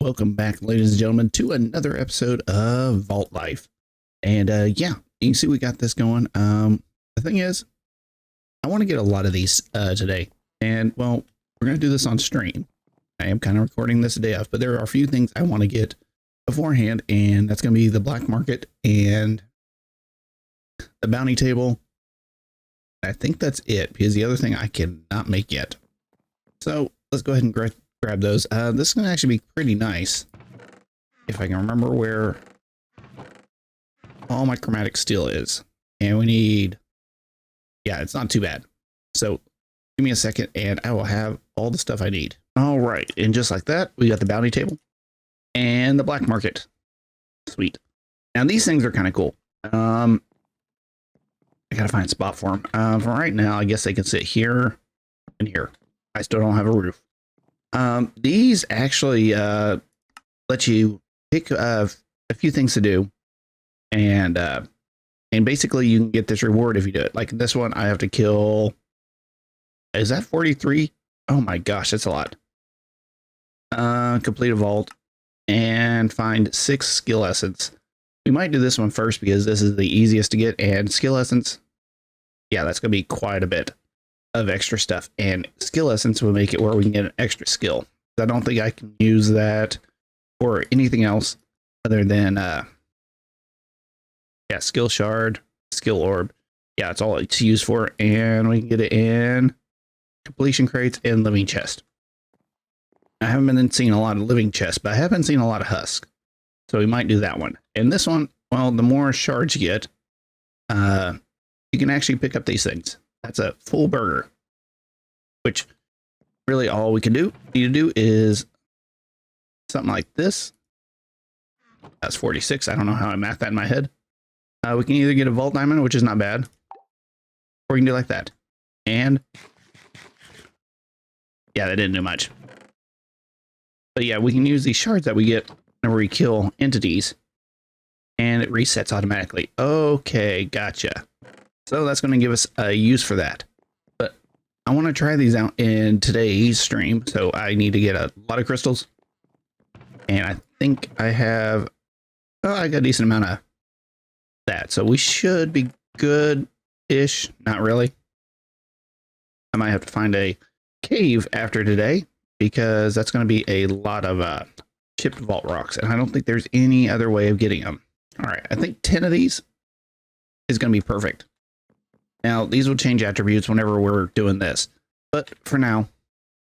welcome back, ladies and gentlemen, to another episode of Vault Life. And yeah, you can see we got this going. The thing is, I want to get a lot of these today. And well, we're going to do this on stream. I am kind of recording this a day off, but there are a few things I want to get beforehand, and that's going to be the black market and the bounty table. I think that's it, because the other thing I cannot make yet. So let's go ahead and grab those. This is going to actually be pretty nice if I can remember where all my chromatic steel is. And we need, yeah, it's not too bad. So give me a second and I will have all the stuff I need. All right. And just like that, we got the bounty table and the black market. Sweet. Now these things are kind of cool. I got to find a spot for them. For right now, I guess they can sit here and here. I still don't have a roof. These actually let you pick a few things to do, and basically you can get this reward if you do it. Like this one, I have to kill. Is that 43? Oh my gosh, that's a lot. Complete a vault and find 6 skill essence. We might do this one first because this is the easiest to get, and skill essence. Yeah, that's gonna be quite a bit of extra stuff, and skill essence will make it where we can get an extra skill. I don't think I can use that for anything else other than yeah, skill shard, skill orb. Yeah, that's all it's used for, and we can get it in completion crates and living chest. I haven't been seeing a lot of living chests, but I have been seeing a lot of husk, so we might do that one. And this one, well, the more shards you get, you can actually pick up these things. That's a full burger, which really all we can need to do is something like this. That's 46. I don't know how I math that in my head. We can either get a vault diamond, which is not bad, or we can do like that. And yeah, that didn't do much. But yeah, we can use these shards that we get whenever we kill entities, and it resets automatically. Okay, gotcha. So that's going to give us a use for that. But I want to try these out in today's stream. So I need to get a lot of crystals. And I think I have, oh, I got a decent amount of that. So we should be good-ish. Not really. I might have to find a cave after today, because that's going to be a lot of chipped vault rocks. And I don't think there's any other way of getting them. All right. I think 10 of these is going to be perfect. Now, these will change attributes whenever we're doing this, but for now,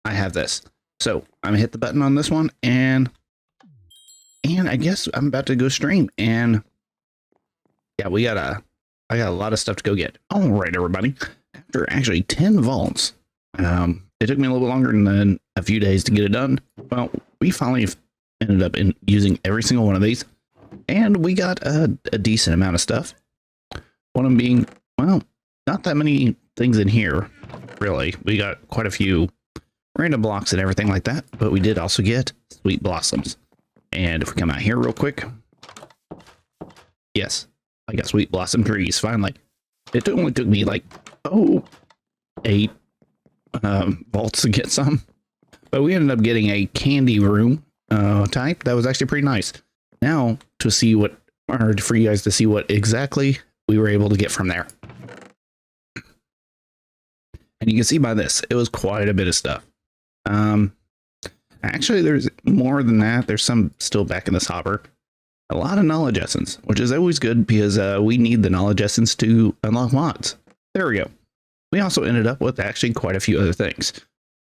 I have this. So I'm gonna hit the button on this one, and I guess I'm about to go stream. And yeah, I got a lot of stuff to go get. All right, everybody. After actually 10 vaults, it took me a little bit longer than a few days to get it done. Well, we finally ended up using every single one of these, and we got a decent amount of stuff. One of them being, well, not that many things in here, really. We got quite a few random blocks and everything like that, but we did also get sweet blossoms. And if we come out here real quick, yes, I got sweet blossom trees, finally. It only took me like, 8 vaults to get some, but we ended up getting a candy room type. That was actually pretty nice. Now to see what, or for you guys to see what exactly we were able to get from there. And you can see by this, it was quite a bit of stuff. Actually, there's more than that. There's some still back in this hopper. A lot of knowledge essence, which is always good because we need the knowledge essence to unlock mods. There we go. We also ended up with actually quite a few other things.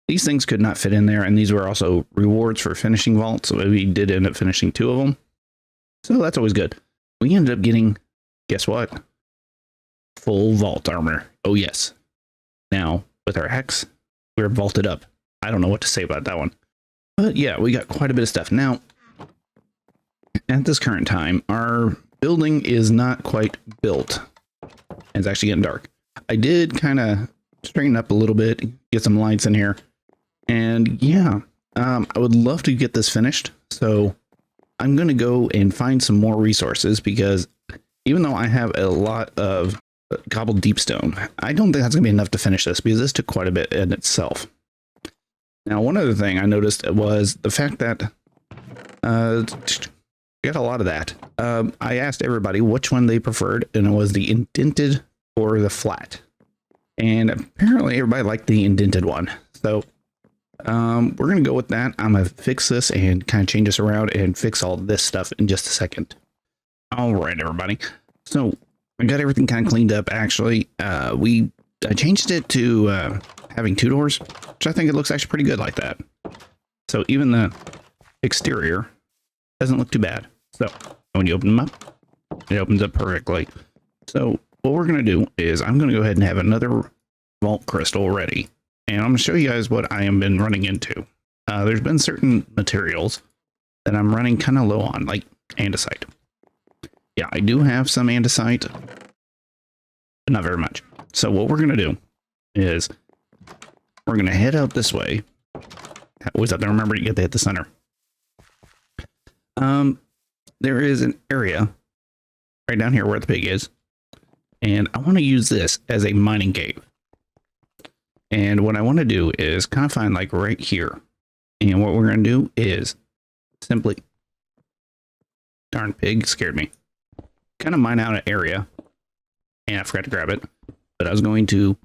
These things could not fit in there, and these were also rewards for finishing vaults. So we did end up finishing 2 of them. So that's always good. We ended up getting, guess what? Full vault armor. Oh, yes. Now, with our axe, we're vaulted up. I don't know what to say about that one. But yeah, we got quite a bit of stuff. Now, at this current time, our building is not quite built. It's actually getting dark. I did kind of straighten up a little bit, get some lights in here. And yeah, I would love to get this finished. So I'm going to go and find some more resources, because even though I have a lot of cobbled deep stone, I don't think that's gonna be enough to finish this, because this took quite a bit in itself. Now, one other thing I noticed was the fact that Got a lot of that. I asked everybody which one they preferred, and it was the indented or the flat. And apparently everybody liked the indented one. So we're going to go with that. I'm going to fix this and kind of change this around and fix all this stuff in just a second. All right, everybody. So I got everything kind of cleaned up. Actually, I changed it to having 2 doors, which I think it looks actually pretty good like that. So even the exterior doesn't look too bad. So when you open them up, it opens up perfectly. So what we're going to do is I'm going to go ahead and have another vault crystal ready. And I'm going to show you guys what I have been running into. There's been certain materials that I'm running kind of low on, like andesite. Yeah, I do have some andesite, but not very much. So what we're going to do is we're going to head out this way. Always have to remember to get to hit the center. There is an area right down here where the pig is. And I want to use this as a mining cave. And what I want to do is kind of find like right here. And what we're going to do is simply, darn pig scared me. Kind of mine out an area. And I forgot to grab it. But I was going to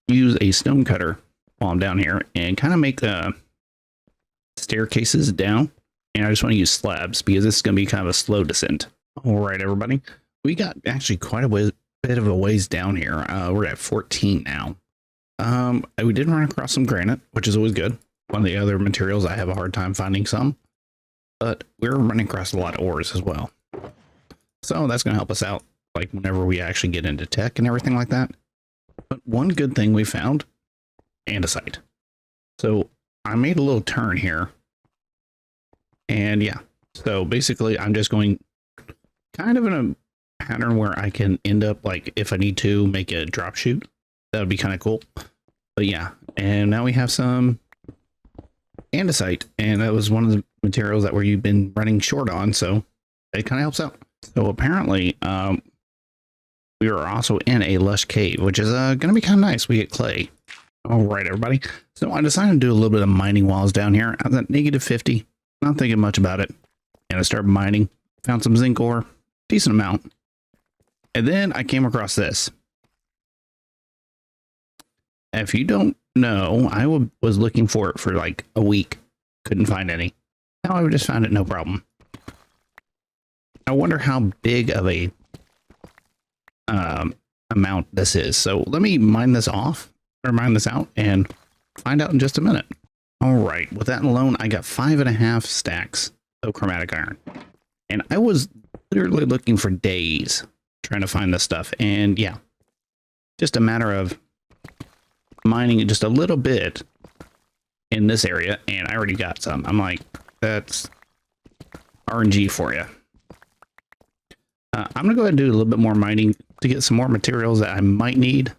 use a stone cutter while I'm down here and kind of make staircases down. And I just want to use slabs because this is going to be kind of a slow descent. All right, everybody. We got actually quite a bit of a ways down here. We're at 14 now. We did run across some granite, which is always good. One of the other materials I have a hard time finding some. But we're running across a lot of ores as well. So that's going to help us out, like whenever we actually get into tech and everything like that. But one good thing we found, andesite. So I made a little turn here. And yeah, so basically I'm just going kind of in a pattern where I can end up like if I need to make a drop chute. That would be kind of cool. But yeah, and now we have some andesite, and that was one of the materials that we've been running short on, so it kind of helps out. So apparently we are also in a lush cave, which is going to be kind of nice. We get clay. All right, everybody. So I decided to do a little bit of mining while I was down here. I was at -50, not thinking much about it. And I started mining, found some zinc ore, decent amount. And then I came across this. If you don't know, I was looking for it for like a week. Couldn't find any. Now I just found it no problem. I wonder how big of a amount this is. So let me mine this off, or mine this out, and find out in just a minute. All right, with that alone, I got 5.5 stacks of chromatic iron. And I was literally looking for days trying to find this stuff. And yeah, just a matter of mining just a little bit in this area, and I already got some. I'm like, that's RNG for you. I'm gonna go ahead and do a little bit more mining to get some more materials that I might need.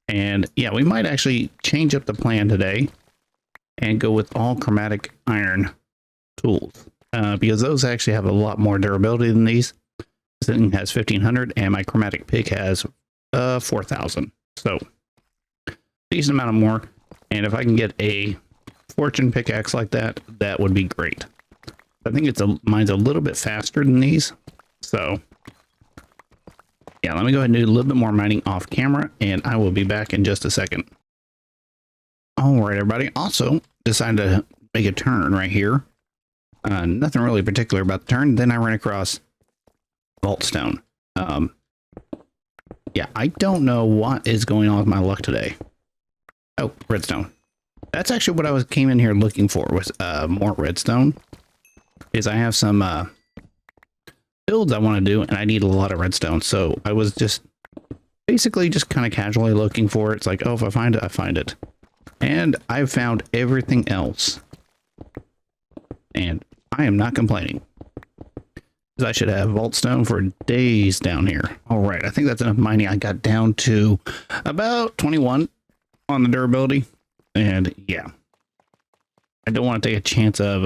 And yeah, we might actually change up the plan today and go with all chromatic iron tools, because those actually have a lot more durability than these. This thing has 1500 and my chromatic pick has 4000. So decent amount of more. And if I can get a fortune pickaxe like that, that would be great. I think mine's a little bit faster than these. So yeah, let me go ahead and do a little bit more mining off camera, and I will be back in just a second. All right, everybody. Also decided to make a turn right here. Nothing really particular about the turn. Then I ran across vault stone. Yeah, I don't know what is going on with my luck today. Oh, redstone. That's actually what I came in here looking for, was more redstone. Is I have some builds I want to do, and I need a lot of redstone. So I was just basically just kind of casually looking for it. It's like, oh, if I find it, I find it. And I've found everything else. And I am not complaining. I should have vault stone for days down here. All right, I think that's enough mining. I got down to about 21 on the durability. And yeah, I don't want to take a chance of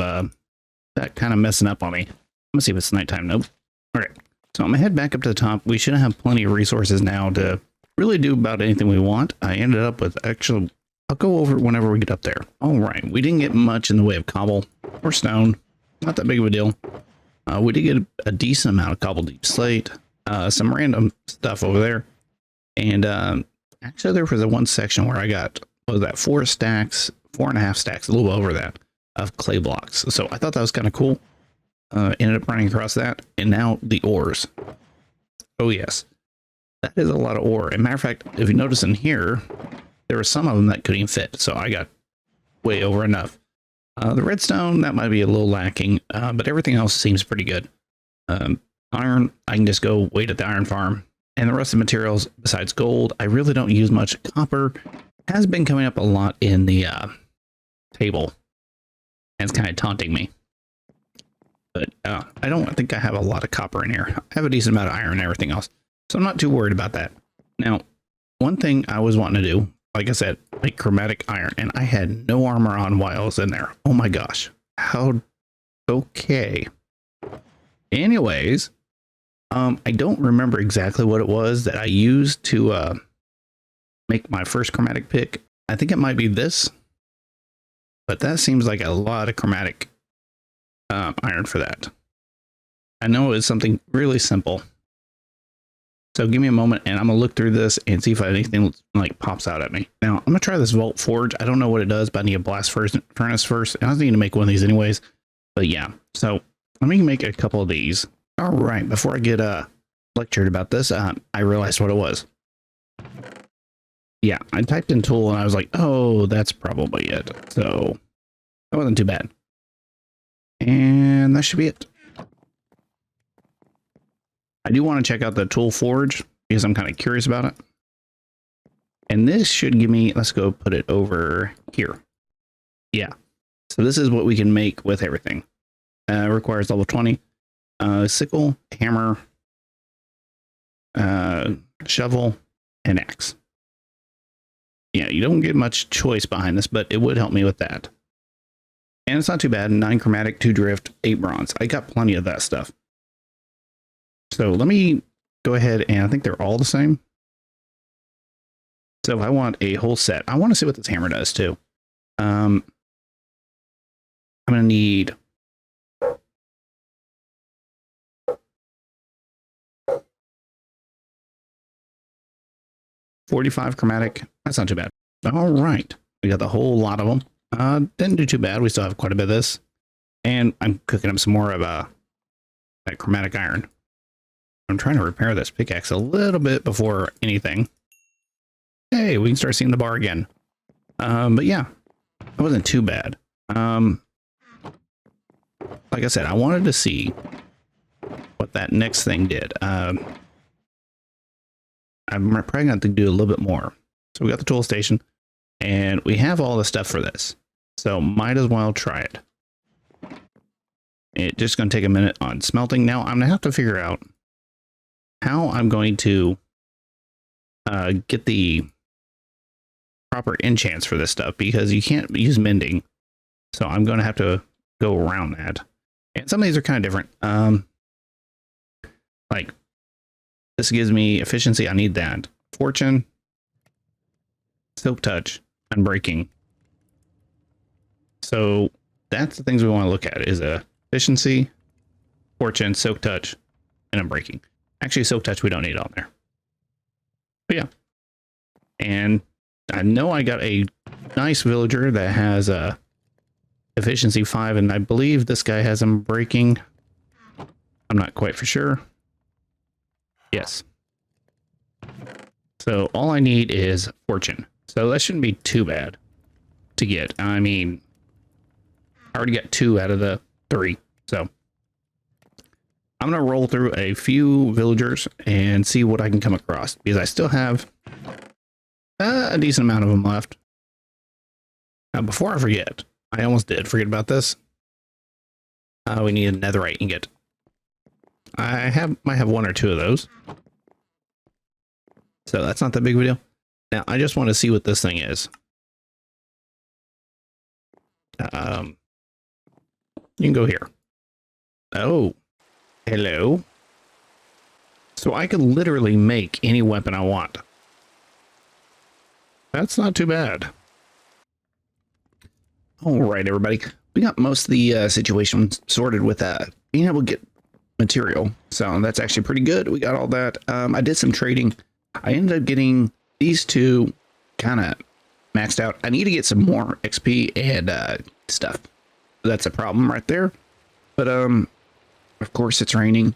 that kind of messing up on me. Let's see if it's nighttime. Nope. All right, so I'm gonna head back up to the top. We should have plenty of resources now to really do about anything we want. I ended up with actually I'll go over it whenever we get up there. All right, we didn't get much in the way of cobble or stone. Not that big of a deal. We did get a decent amount of cobble deep slate, some random stuff over there. And actually there was a one section where I got, what was that, 4 stacks, 4.5 stacks, a little over that, of clay blocks. So I thought that was kind of cool. Ended up running across that. And now the ores. Oh yes, that is a lot of ore. As a matter of fact, if you notice in here, there were some of them that couldn't even fit. So I got way over enough. The redstone, that might be a little lacking, but everything else seems pretty good. Iron, I can just go wait at the iron farm. And the rest of the materials, besides gold, I really don't use much. Copper has been coming up a lot in the table. And it's kind of taunting me. But I don't think I have a lot of copper in here. I have a decent amount of iron and everything else. So I'm not too worried about that. Now, one thing I was wanting to do, like I said, like chromatic iron, and I had no armor on while I was in there. Oh my gosh. How okay. Anyways, I don't remember exactly what it was that I used to make my first chromatic pick. I think it might be this, but that seems like a lot of chromatic iron for that. I know it's something really simple. So give me a moment and I'm gonna look through this and see if anything like pops out at me. Now I'm gonna try this Vault Forge. I don't know what it does, but I need a blast furnace first. And I was thinking to make one of these anyways. But yeah, so let me make a couple of these. All right, before I get lectured about this, I realized what it was. Yeah, I typed in tool and I was like, oh, that's probably it. So that wasn't too bad. And that should be it. I do want to check out the tool forge because I'm kind of curious about it. And this should give me, let's go put it over here. Yeah. So this is what we can make with everything. Requires level 20. Sickle, hammer, shovel, and axe. Yeah, you don't get much choice behind this, but it would help me with that. And it's not too bad. 9 chromatic, 2 drift, 8 bronze. I got plenty of that stuff. So let me go ahead and I think they're all the same. So if I want a whole set, I want to see what this hammer does too. I'm going to need 45 chromatic. That's not too bad. All right. We got the whole lot of them. Didn't do too bad. We still have quite a bit of this. And I'm cooking up some more of that chromatic iron. I'm trying to repair this pickaxe a little bit before anything. Hey, we can start seeing the bar again. But yeah, it wasn't too bad. Like I said, I wanted to see what that next thing did. I'm probably going to do a little bit more. So we got the tool station and we have all the stuff for this. So might as well try it. It's just going to take a minute on smelting. Now I'm going to have to figure out how I'm going to get the proper enchants for this stuff because you can't use mending. So I'm going to have to go around that. And some of these are kind of different. Like this gives me efficiency. I need that. Fortune, silk touch, and breaking. So that's the things we want to look at is efficiency, fortune, silk touch, and unbreaking. Actually, silk touch we don't need on there. But yeah. And I know I got a nice villager that has efficiency 5, and I believe this guy has unbreaking. I'm not quite for sure. Yes. So all I need is fortune. So that shouldn't be too bad to get. I mean, I already got 2 out of the 3. So I'm going to roll through a few villagers and see what I can come across because I still have a decent amount of them left. Now, before I forget, I almost did forget about this. We need a netherite ingot. I might have 1 or 2 of those. So that's not that big of a deal. Now, I just want to see what this thing is. You can go here. Oh, hello. So I could literally make any weapon I want. That's not too bad. All right, everybody. We got most of the situation sorted with being able to get material. So that's actually pretty good. We got all that. I did some trading. I ended up getting these two kind of maxed out. I need to get some more XP and stuff. That's a problem right there. But of course it's raining.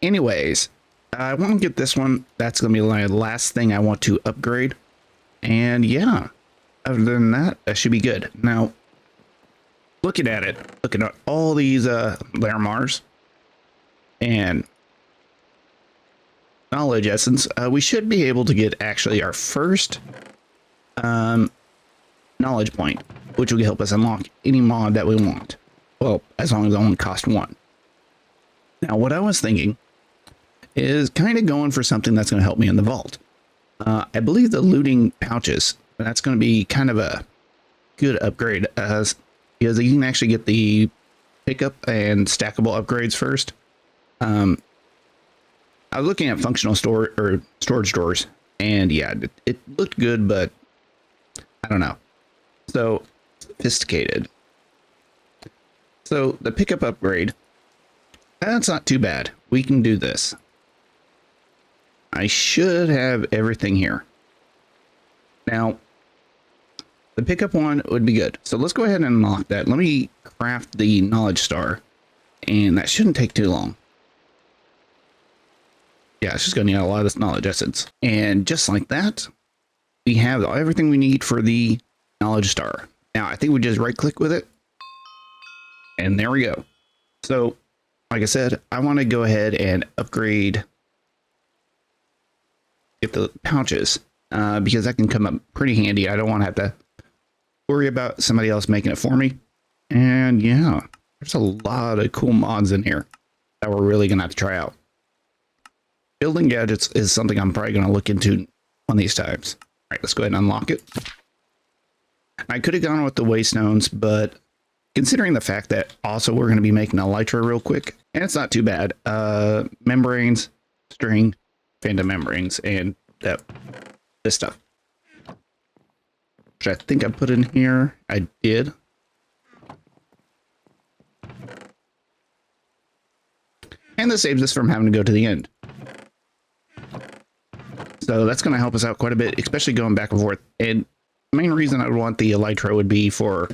Anyways, I want to get this one. That's going to be my last thing I want to upgrade. And yeah, other than that, that should be good. Now, looking at all these layer Mars and knowledge essence, we should be able to get actually our first knowledge point, which will help us unlock any mod that we want. Well, as long as it only costs one. Now, what I was thinking is kind of going for something that's going to help me in the vault. I believe the looting pouches, that's going to be kind of a good upgrade because you can actually get the pickup and stackable upgrades first. I was looking at functional storage drawers, and yeah, it looked good, but I don't know. So sophisticated. So the pickup upgrade, that's not too bad. We can do this. I should have everything here. Now, the pickup one would be good. So let's go ahead and unlock that. Let me craft the knowledge star, and that shouldn't take too long. Yeah, it's just going to need a lot of this knowledge essence. And just like that, we have everything we need for the knowledge star. Now, I think we just right click with it. And there we go. So, like I said, I want to go ahead and upgrade, get the pouches, because that can come up pretty handy. I don't want to have to worry about somebody else making it for me. And yeah, there's a lot of cool mods in here that we're really going to have to try out. Building gadgets is something I'm probably going to look into on these times. All right, let's go ahead and unlock it. I could have gone with the waystones, but considering the fact that also we're going to be making a elytra real quick, and it's not too bad. Membranes, string, phantom membranes, and this stuff, which I think I put in here. I did. And this saves us from having to go to the end. So that's going to help us out quite a bit, especially going back and forth. And the main reason I would want the elytra would be for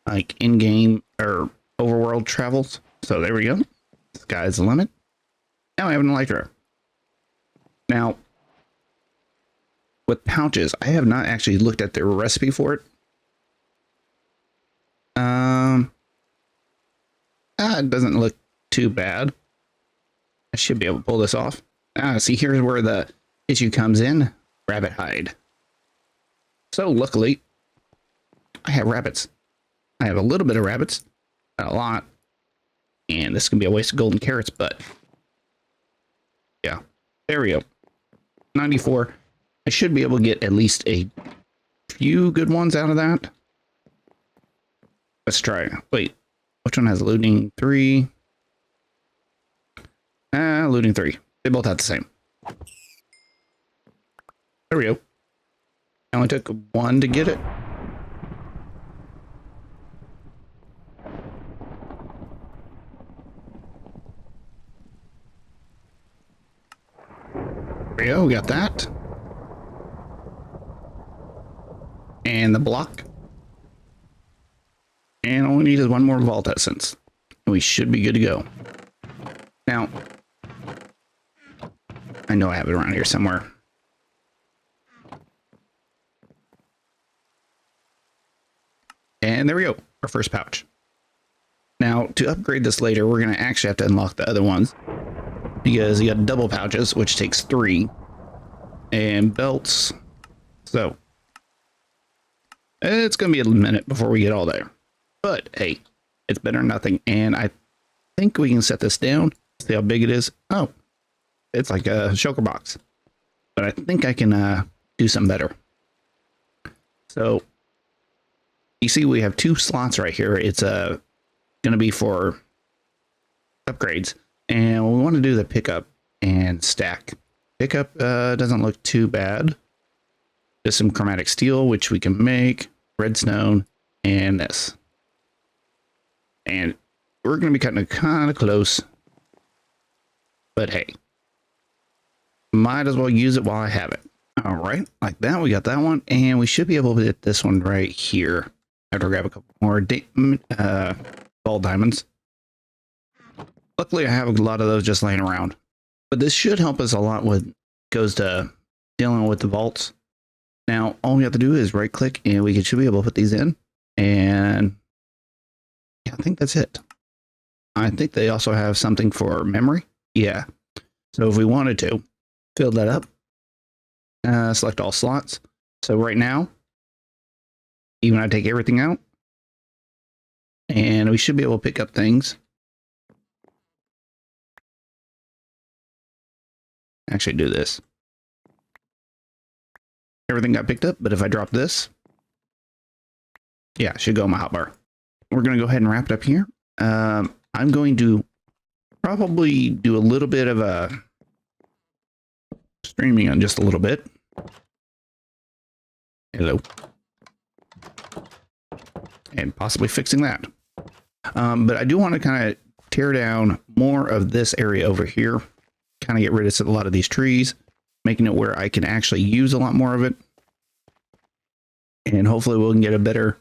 like in-game or overworld travels. So there we go. Sky's the limit. Now I have an elytra. Now, with pouches, I have not actually looked at the recipe for it. It doesn't look too bad. I should be able to pull this off. See, here's where the issue comes in. Rabbit hide. So luckily, I have rabbits. I have a little bit of rabbits, not a lot. And this can be a waste of golden carrots, but yeah, there we go. 94. I should be able to get at least a few good ones out of that. Let's try. Wait, which one has looting 3? Looting 3. They both have the same. There we go. I only took 1 to get it. There we go. We got that. And the block. And all we need is 1 more vault essence. We should be good to go. Now, I know I have it around here somewhere. And there we go. Our first pouch. Now, to upgrade this later, we're going to actually have to unlock the other ones. Because you got double pouches, which takes 3. And belts. So, it's going to be a minute before we get all there. But, hey, it's better than nothing. And I think we can set this down. See how big it is. Oh, it's like a shulker box. But I think I can do something better. So, you see we have 2 slots right here. It's going to be for upgrades. And we want to do the pickup and stack. Pickup doesn't look too bad. There's some chromatic steel, which we can make. Redstone. and this. And we're going to be cutting it kind of close. But hey, might as well use it while I have it. All right, like that, we got that one. And we should be able to hit this one right here. I have to grab a couple more ball diamonds. Luckily, I have a lot of those just laying around. But this should help us a lot when it goes to dealing with the vaults. Now, all we have to do is right click and we should be able to put these in. And yeah, I think that's it. I think they also have something for memory. Yeah. So if we wanted to fill that up, select all slots. So right now, even I take everything out and we should be able to pick up things. Actually do this. Everything got picked up, but if I drop this, yeah, it should go in my hotbar. We're going to go ahead and wrap it up here. I'm going to probably do a little bit of a streaming on just a little bit. Hello. And possibly fixing that. But I do want to kind of tear down more of this area over here. Kind of get rid of a lot of these trees, making it where I can actually use a lot more of it. And hopefully we can get a better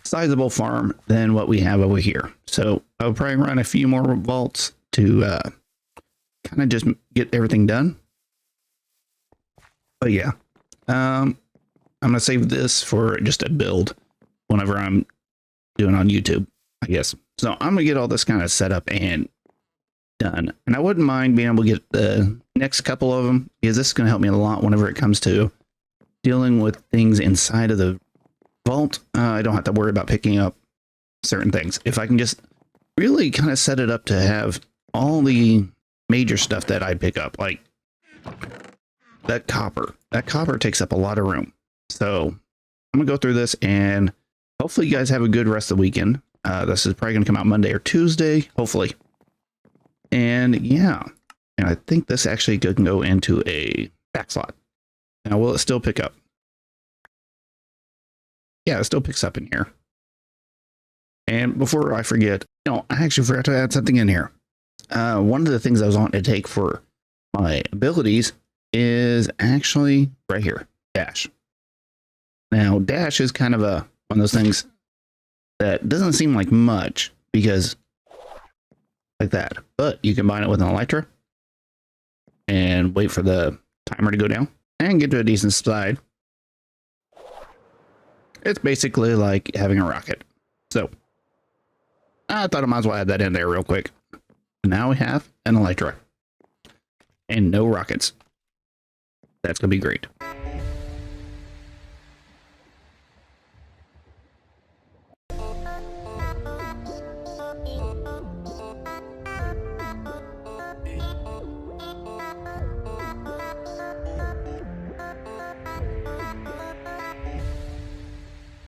sizable farm than what we have over here. So I'll probably run a few more vaults to kind of just get everything done. But yeah, I'm going to save this for just a build whenever I'm doing on YouTube, I guess. So I'm going to get all this kind of set up and done. And I wouldn't mind being able to get the next couple of them, because this is going to help me a lot whenever it comes to dealing with things inside of the vault. I don't have to worry about picking up certain things. If I can just really kind of set it up to have all the major stuff that I pick up, like that copper takes up a lot of room. So I'm gonna go through this, and hopefully you guys have a good rest of the weekend. This is probably gonna come out Monday or Tuesday, hopefully. And yeah, and I think this actually can go into a back slot. Now, will it still pick up? Yeah, it still picks up in here. And before I forget, I actually forgot to add something in here. One of the things I was wanting to take for my abilities is actually right here, dash. Now, dash is kind of one of those things that doesn't seem like much, because like that, but you combine it with an elytra and wait for the timer to go down and get to a decent slide. It's basically like having a rocket. So I thought I might as well add that in there real quick. Now we have an elytra and no rockets. That's gonna be great.